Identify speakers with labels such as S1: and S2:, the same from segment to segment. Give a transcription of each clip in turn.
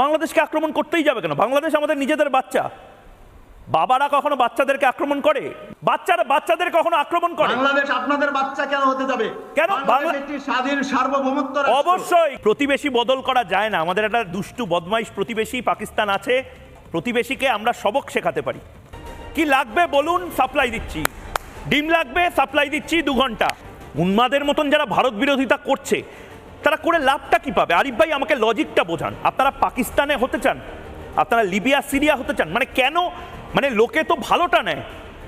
S1: বাংলাদেশকে আক্রমণ করতেই যাবে কেন? বাংলাদেশ আমাদের নিজেদের বাচ্চা। বাবারা কখনো বাচ্চাদেরকে আক্রমণ করে? বাচ্চারা বাচ্চাদের কখনো আক্রমণ করে?
S2: বাংলাদেশ আপনাদের বাচ্চা কেন হতে যাবে?
S1: কেন?
S2: বাংলাদেশ একটি স্বাধীন সার্বভৌমত্ব রাষ্ট্র।
S1: অবশ্যই প্রতিবেশী বদল করা যায় না। আমাদের একটা দুষ্টু বদমাইশ প্রতিবেশী পাকিস্তান আছে। প্রতিবেশীকে আমরা সবক শেখাতে পারি। কি লাগবে বলুন, সাপ্লাই দিচ্ছি। ডিম লাগবে, সাপ্লাই দিচ্ছি 2 ঘন্টা। উন্মাদের মতন যারা ভারত বিরোধিতা করছে তারা করে লাভটা কি পাবে? আরিফ ভাই আমাকে লজিকটা বোঝান। আপনারা পাকিস্তানে হতে চান, আপনারা লিবিয়া সিরিয়া হতে চান, মানে কেন? মানে লোকে তো ভালোটা নেয়।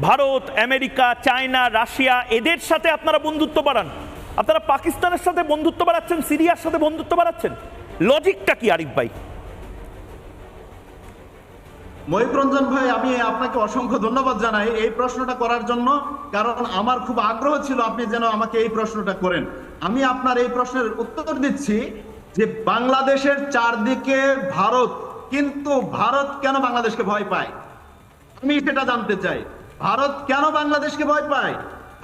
S1: ভারত, আমেরিকা, চায়না, রাশিয়া এদের সাথে আপনারা বন্ধুত্ব বাড়ান। আপনারা পাকিস্তানের সাথে বন্ধুত্ব বাড়াচ্ছেন, সিরিয়ার সাথে বন্ধুত্ব বাড়াচ্ছেন। লজিকটা কি আরিফ ভাই?
S2: মহিবরঞ্জন ভাই, আমি আপনাকে অসংখ্য ধন্যবাদ জানাই এই প্রশ্নটা করার জন্য, কারণ আমার খুব আগ্রহ ছিল আপনি যেন আমাকে এই প্রশ্নটা করেন। আমি আপনার এই প্রশ্নের উত্তর দিচ্ছি যে বাংলাদেশের চারদিকে ভারত, কিন্তু ভারত কেন বাংলাদেশকে ভয় পায়? আমি সেটা জানতে চাই। ভারত কেন বাংলাদেশকে ভয় পায়?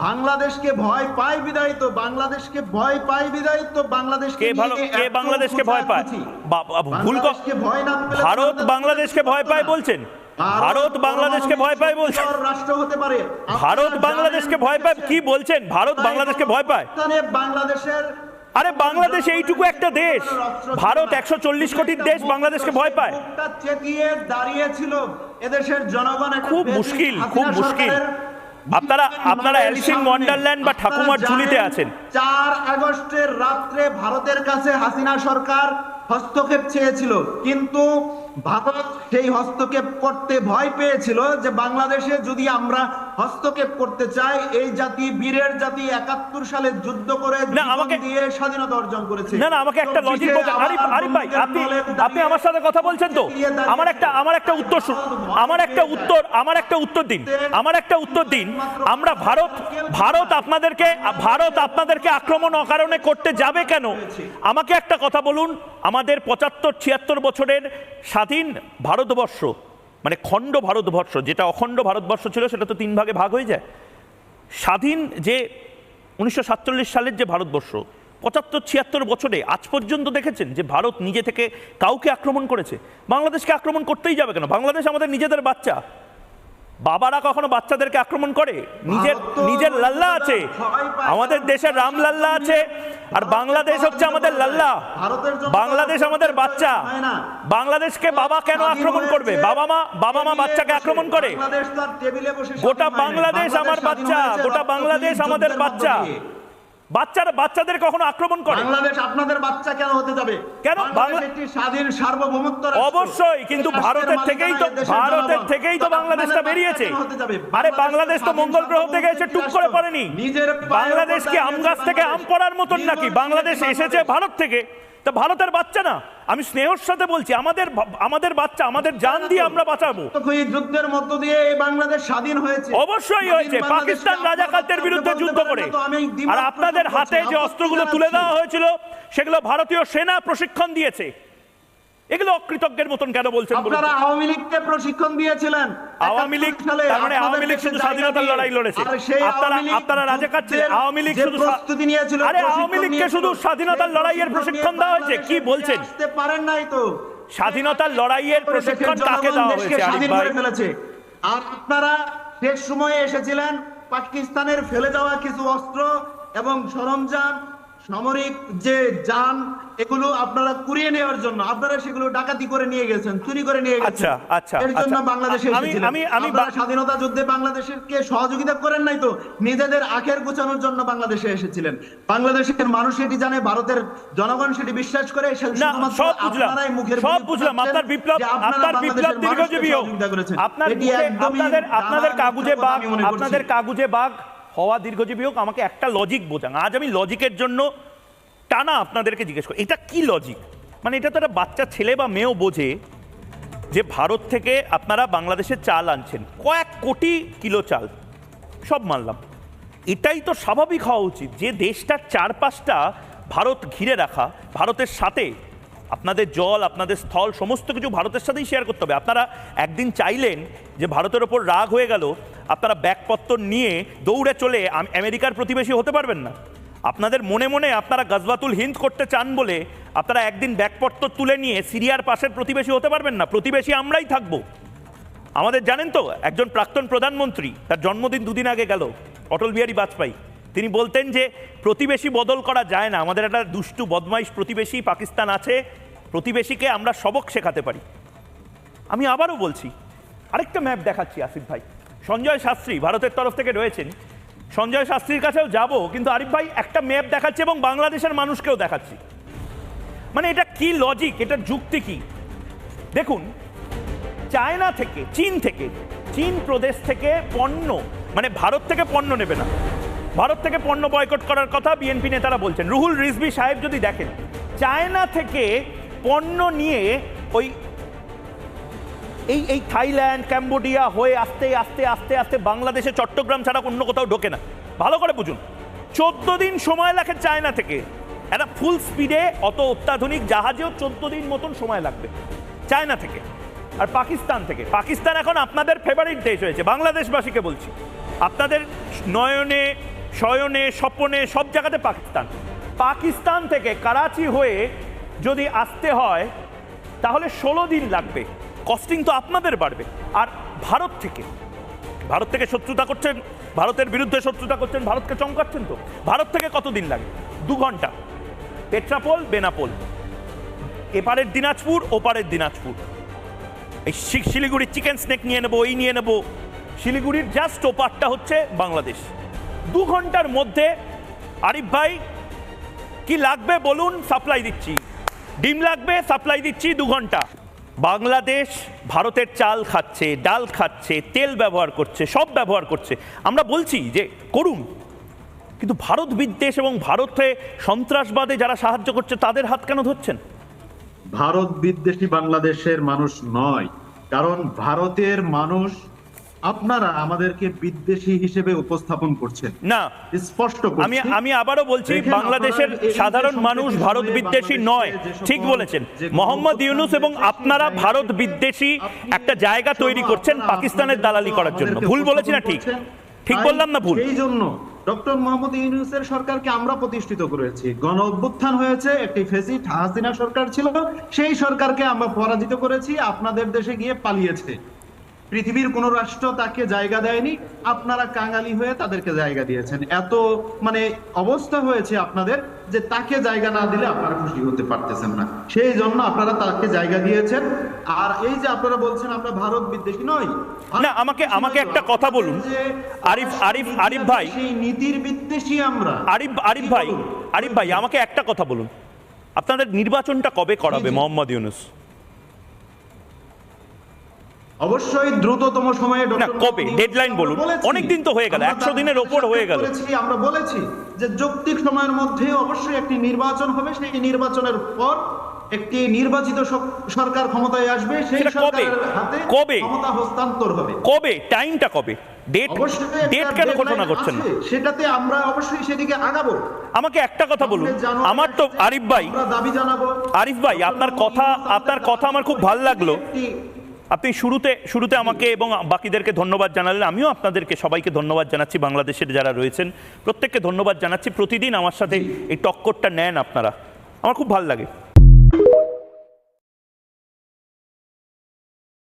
S2: বাংলাদেশকে ভয় পায় বিদায় তো, বাংলাদেশকে ভয় পায় বিদায় তো বাংলাদেশকে
S1: কে বাংলাদেশকে ভয় পায়? ভুল
S2: ভয় না পেলে
S1: ভারত বাংলাদেশকে ভয় পায় বলছেন? ভারত বাংলাদেশকে ভয় পায় বলছেন?
S2: রাষ্ট্র হতে পারে।
S1: ভারত বাংলাদেশকে ভয় পায় কি বলছেন? ভারত বাংলাদেশকে ভয় পায়?
S2: বাংলাদেশের,
S1: আরে বাংলাদেশ এইটুকু একটা দেশ, ভারত 140 কোটির দেশ, বাংলাদেশকে ভয় পায়?
S2: চেতিয়ে দাঁড়িয়েছিল এদেশের জনগণ।
S1: খুব মুশকিল, খুব মুশকিল। আপনারা অ্যালিস ইন ওয়ান্ডারল্যান্ড বা ঠাকুমার ঝুলিতে আছেন।
S2: 4 আগস্টের রাত্রে ভারতের কাছে হাসিনা সরকার হস্তক্ষেপ চেয়েছিল, কিন্তু ভারত সেই হস্তক্ষেপ করতে ভয় পেয়েছিল যে বাংলাদেশে যদি আমরা হস্তক্ষেপ করতে চাই, এই জাতি বীরের জাতি 71 সালে যুদ্ধ করে দিয়ে স্বাধীনতা অর্জন করেছে।
S1: না আমাকে একটা লজিক বলতে, আরিফ ভাই আপনি আমার সাথে কথা বলছেন তো, আমার একটা উত্তর দিন। আমরা ভারত আপনাদেরকে আক্রমণ অকারণে করতে যাবে কেন? আমাকে একটা কথা বলুন। আমাদের 75-76 বছরের স্বাধীন ভারতবর্ষ, মানে খণ্ড ভারতবর্ষ, যেটা অখণ্ড ভারতবর্ষ ছিল সেটা তো 3 ভাগে ভাগ হয়ে যায়। স্বাধীন যে 1947 সালের যে ভারতবর্ষ, 75-76 বছরে আজ পর্যন্ত দেখেছেন যে ভারত নিজে থেকে কাউকে আক্রমণ করেছে? বাংলাদেশকে আক্রমণ করতেই যাবে কেন? বাংলাদেশ আমাদের নিজেদের বাচ্চা। বাবারা কখনো বাচ্চাদেরকে আক্রমণ করে? নিজের লাল্লা আছে, আমাদের দেশের রাম লাল্লা আছে, আর বাংলাদেশ হচ্ছে আমাদের লাল্লা। বাংলাদেশ আমাদের বাচ্চা। বাংলাদেশকে বাবা কেন আক্রমণ করবে? বাবা মা বাচ্চাকে আক্রমণ করে? গোটা বাংলাদেশ আমার বাচ্চা, গোটা বাংলাদেশ আমাদের বাচ্চা। বাচ্চাদের কখনো আক্রমণ করে?
S2: বাংলাদেশ আপনাদের বাচ্চা কেন হতে যাবে?
S1: কেন?
S2: বাংলাদেশ একটি স্বাধীন সার্বভৌমত্ব রাষ্ট্র।
S1: অবশ্যই, কিন্তু ভারতের থেকেই তো বাংলাদেশটা বেরিয়েছে। আরে বাংলাদেশ তো মঙ্গল গ্রহ থেকে এসে টুক করে পড়েনি। বাংলাদেশ কি আম গাছ থেকে আম পড়ার মতন নাকি? বাংলাদেশ এসেছে ভারত থেকে, তা ভারতের বাচ্চা না। আমি স্নেহর সাথে বলছি, আমাদের বাচ্চা, আমাদের জান দিয়ে আমরা বাঁচাবো।
S2: যুদ্ধের মধ্য দিয়ে বাংলাদেশ স্বাধীন হয়েছে।
S1: অবশ্যই হয়েছে, পাকিস্তান রাজাকারদের বিরুদ্ধে যুদ্ধ করে। আর আপনাদের হাতে যে অস্ত্রগুলো তুলে দেওয়া হয়েছিল সেগুলো ভারতীয় সেনা প্রশিক্ষণ দিয়েছে। এগুলো অকৃতজ্ঞের মতন কেন বলছেন?
S2: আপনারা আওয়ামী লীগকে প্রশিক্ষণ দিয়েছিলেন।
S1: আওয়ামী লীগ, তার মানে আওয়ামী লীগ শুধু স্বাধীনতার লড়াই লড়েছে? আপনারা রাজাকার ছিলেন? আওয়ামী লীগ শুধু প্রস্তুতি নিয়েছিল? আরে আওয়ামী লীগকে শুধু স্বাধীনতার লড়াইয়ের প্রশিক্ষণ দেওয়া হয়েছে? কি বলছেন?
S2: আসতে পারেন নাই তো।
S1: স্বাধীনতার লড়াইয়ের প্রশিক্ষণ কাকে দেওয়া হয়েছে?
S2: আর আপনারা শেষ সময়ে এসেছিলেন পাকিস্তানের ফেলে যাওয়া কিছু অস্ত্র এবং সরঞ্জাম, সামরিক যে যান, এগুলো আপনারা কুড়িয়ে নেওয়ার জন্য আপনারা সেগুলো ডাকাতি করে নিয়ে গেছেন, চুরি করে নিয়ে গেছেন। এর জন্য বাংলাদেশে এসেছিলেন। আপনারা স্বাধীনতা যুদ্ধে বাংলাদেশকে সহযোগিতা করেন নাই তো, নিজেদের আখের গোছানোর জন্য বাংলাদেশে এসেছিলেন। বাংলাদেশের মানুষ এটি জানে, ভারতের জনগণ সেটি বিশ্বাস করে।
S1: আপনারাই মুখের সব বুঝলাম। আপনার বিপ্লব দীর্ঘজীবী হোক। আপনাদের কাগুজে বাঘ হওয়া দীর্ঘজীবী হোক। আমাকে একটা লজিক বোঝান। আজ আমি লজিকের জন্য টানা আপনাদেরকে জিজ্ঞেস করি, এটা কি লজিক? মানে এটা তো একটা বাচ্চা ছেলে বা মেয়েও বোঝে যে ভারত থেকে আপনারা বাংলাদেশে চাল আনছেন, কয়েক কোটি কিলো চাল, সব মানলাম। এটাই তো স্বাভাবিক হওয়া উচিত যে দেশটার চারপাশটা ভারত ঘিরে রাখা, ভারতের সাথে আপনাদের জল, আপনাদের স্থল, সমস্ত কিছু ভারতের সাথেই শেয়ার করতে হবে। আপনারা একদিন চাইলেন যে ভারতের ওপর রাগ হয়ে গেল, আপনারা ব্যাগপত্র নিয়ে দৌড়ে চলে আমেরিকার প্রতিবেশী হতে পারবেন না। আপনাদের মনে মনে আপনারা গজওয়াতুল হিন্দ করতে চান বলে আপনারা একদিন ব্যাগপত্র তুলে নিয়ে সিরিয়ার পাশের প্রতিবেশী হতে পারবেন না। প্রতিবেশী আমরাই থাকবো। আমাদের জানেন তো, একজন প্রাক্তন প্রধানমন্ত্রী, তার জন্মদিন দুদিন আগে গেল, অটল বিহারী বাজপেয়ী, তিনি বলতেন যে প্রতিবেশী বদল করা যায় না, আমাদের একটা দুষ্টু বদমাইশ প্রতিবেশী পাকিস্তান আছে, প্রতিবেশীকে আমরা সবক শেখাতে পারি। আমি আবারও বলছি, আরেকটা ম্যাপ দেখাচ্ছি আসিফ ভাই। সঞ্জয় শাস্ত্রী ভারতের তরফ থেকে রয়েছেন, সঞ্জয় শাস্ত্রীর কাছেও যাব, কিন্তু আরিফ ভাই একটা ম্যাপ দেখাচ্ছি এবং বাংলাদেশের মানুষকেও দেখাচ্ছি। মানে এটা কি লজিক, এটা যুক্তি কি? দেখুন, চায়না থেকে, চীন প্রদেশ থেকে পণ্য, মানে ভারত থেকে পণ্য নেবে না, ভারত থেকে পণ্য বয়কট করার কথা বিএনপি নেতারা বলছেন। রুহুল রিজভী সাহেব যদি দেখেন, চায়না থেকে পণ্য নিয়ে ওই এই থাইল্যান্ড, ক্যাম্বোডিয়া হয়ে আস্তে আস্তে আস্তে আস্তে বাংলাদেশে চট্টগ্রাম ছাড়া অন্য কোথাও ঢোকে না। ভালো করে বুঝুন, 14 দিন সময় লাগে চায়না থেকে। একটা ফুল স্পিডে অত অত্যাধুনিক জাহাজেও 14 দিন মতন সময় লাগবে চায়না থেকে। আর পাকিস্তান থেকে, পাকিস্তান এখন আপনাদের ফেভারিট দেশ হয়েছে। বাংলাদেশবাসীকে বলছি, আপনাদের নয়নে, শয়নে, স্বপনে সব জায়গাতে পাকিস্তান থেকে করাচি হয়ে যদি আসতে হয় তাহলে 16 দিন লাগবে। কস্টিং তো আপনাদের বাড়বে। আর ভারত থেকে শত্রুতা করছেন, ভারতের বিরুদ্ধে শত্রুতা করছেন, ভারতকে চমকাচ্ছেন, তো ভারত থেকে কতদিন লাগে? 2 ঘন্টা, পেট্রাপোল বেনাপোল, এপারের দিনাজপুর ওপারের দিনাজপুর। এই শিলিগুড়ির চিকেন স্নেক নিয়ে নেবো, এই নিয়ে নেবো, শিলিগুড়ির জাস্ট ওপারটা হচ্ছে বাংলাদেশ। 2 ঘন্টার মধ্যে আরিফ ভাই কি লাগবে বলুন, সাপ্লাই দিচ্ছি। ডিম লাগবে, সাপ্লাই দিচ্ছি 2 ঘন্টা। বাংলাদেশ ভারতের চাল খাচ্ছে, ডাল খাচ্ছে, তেল ব্যবহার করছে, সব ব্যবহার করছে। আমরা বলছি যে করুন, কিন্তু ভারত বিদ্বেষ এবং ভারতে সন্ত্রাসবাদে যারা সাহায্য করছে তাদের হাত কেন ধরছেন?
S2: ভারত বিদ্বেষী বাংলাদেশের মানুষ নয়, কারণ ভারতের মানুষ আপনারা আমাদেরকে বিদ্বেষী হিসেবে উপস্থাপন করছেন
S1: না।
S2: স্পষ্ট
S1: আমি আবারও বলছি, বাংলাদেশের সাধারণ মানুষ ভারত বিদ্বেষী নয়। ঠিক বলেছেন মোহাম্মদ ইউনূস, এবং আপনারা ভারত বিদ্বেষী একটা জায়গা তৈরি করছেন পাকিস্তানের দালালি করার জন্য। ভুল বলেছি না? ঠিক বললাম না ভুল?
S2: এই জন্য ডক্টর মোহাম্মদ ইউনূসের সরকারকে আমরা প্রতিষ্ঠিত করেছি। গণ অভ্যুত্থান হয়েছে, একটি ফ্যাসিস্ট হাসিনা সরকার ছিল, সেই সরকারকে আমরা পরাজিত করেছি। আপনাদের দেশে গিয়ে পালিয়েছে, পৃথিবীর কোন রাষ্ট্র তাকে জায়গা দেয়নি, আপনারা কাঙালি হয়ে তাদেরকে জায়গা দিয়েছেন। এত মানে অবস্থা হয়েছে আপনাদের যে তাকে জায়গা না দিলে আপনারা খুশি হতে পারতেছেন না, সেই জন্য আপনারা তাকে জায়গা দিয়েছেন। আর এই যে আপনারা বলছেন আমরা ভারত বিদ্বেষী নই,
S1: না, আমাকে একটা কথা বলুন আরিফ ভাই,
S2: সেই নীতির বিদ্বেষী আমরা।
S1: আরিফ ভাই আমাকে একটা কথা বলুন, আপনাদের নির্বাচনটা কবে করাবে মোহাম্মদ ইউনূস?
S2: অবশ্যই দ্রুততম সময়ে।
S1: কবে ডেডলাইন বলুন? অনেকদিন তো হয়ে গেল, 100 দিনের ওপর হয়ে গেল।
S2: আমরা বলেছি যে যৌক্তিক সময়ের মধ্যে অবশ্যই একটি নির্বাচন হবে, সেই নির্বাচনের পর একটি নির্বাচিত সরকার ক্ষমতায় আসবে, সেই সরকারের হাতে ক্ষমতা হস্তান্তর হবে।
S1: কবে? টাইমটা কবে? ডেট কেন ঘোষণা করছেন না?
S2: সেটাতে আমরা অবশ্যই সেদিকে আগাবো।
S1: আমাকে একটা কথা বলুন, আমার তো আরিফ ভাই আপনার কথা আমার খুব ভালো লাগলো। আপনি শুরুতে আমাকে এবং বাকিদেরকে ধন্যবাদ জানালেন, আমিও আপনাদেরকে সবাইকে ধন্যবাদ জানাচ্ছি, বাংলাদেশের যারা রয়েছেন প্রত্যেককে ধন্যবাদ জানাচ্ছি। প্রতিদিন আমার সাথে এই টক্করটা নেন আপনারা, আমার খুব ভালো লাগে।